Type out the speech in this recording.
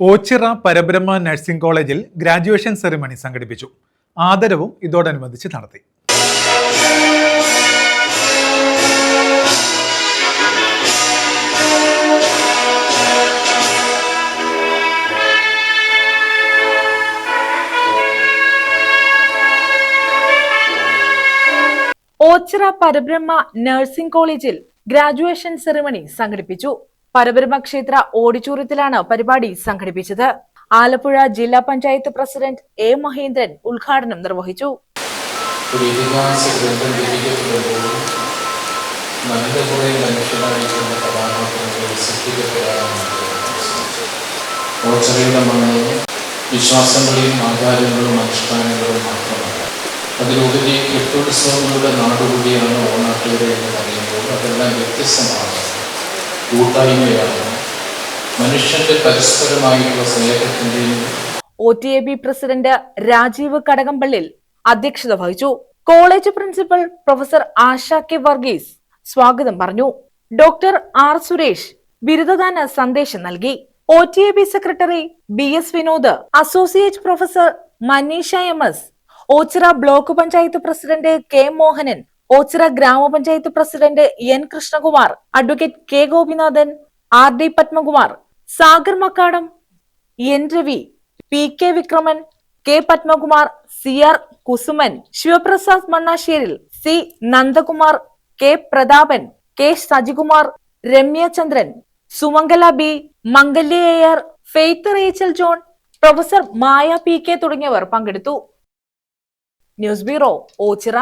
ഓച്ചിറ പരബ്രഹ്മ nursing കോളേജിൽ graduation ceremony സംഘടിപ്പിച്ചു. ആദരവും ഇതോടനുബന്ധിച്ച് നടത്തി. ഓച്ചിറ പരബ്രഹ്മ നഴ്സിംഗ് കോളേജിൽ ഗ്രാജുവേഷൻ സെറിമണി സംഘടിപ്പിച്ചു. പരബ്രഹ്മ ക്ഷേത്ര ഓഡിറ്റോറിയത്തിലാണ് പരിപാടി സംഘടിപ്പിച്ചത്. ആലപ്പുഴ ജില്ലാ പഞ്ചായത്ത് പ്രസിഡന്റ് എ മഹേന്ദ്രൻ ഉദ്ഘാടനം നിർവഹിച്ചു. വിശ്വാസങ്ങളെയും ആചാരങ്ങളും അനുഷ്ഠാനങ്ങളും മാത്രമല്ല, അതിലുപരി കെട്ടുത്സവങ്ങളുടെ നാടുകൂടിയാണ് ഓണാട്ടുകര എന്ന് പറയുമ്പോൾ അതെല്ലാം വ്യത്യസ്തമാണ്. കൂട്ടായ്മയാണ്, മനുഷ്യന്റെ പരസ്പരമായിട്ടുള്ള സ്നേഹത്തിന്റെയും. OTAB പ്രസിഡന്റ് രാജീവ് കടകംപള്ളിൽ അധ്യക്ഷത വഹിച്ചു. College principal professor Asha K Varghese സ്വാഗതം പറഞ്ഞു. ഡോക്ടർ ആർ സുരേഷ് ബിരുദദാന സന്ദേശം നൽകി. OTAB secretary BS Vinod, associate professor Manisha MS, Ochira block panchayat president K Mohanan, Ochira gramapanchayat president N Krishnakumar, advocate K Gopinathan, RD Padmakumar, Sagar Makkadam, N Ravi, PK Vikraman, K Padmakumar, CR Kusuman, Sivaprasad Mannasseril, C Nandakumar, K Prathapan, K Sajikumar, Ramya Chandran, Sumangala B, Mangalya AR, Faith Rachel John, professor മായ PK തുടങ്ങിയവർ പങ്കെടുത്തു. News bureau, Ochira.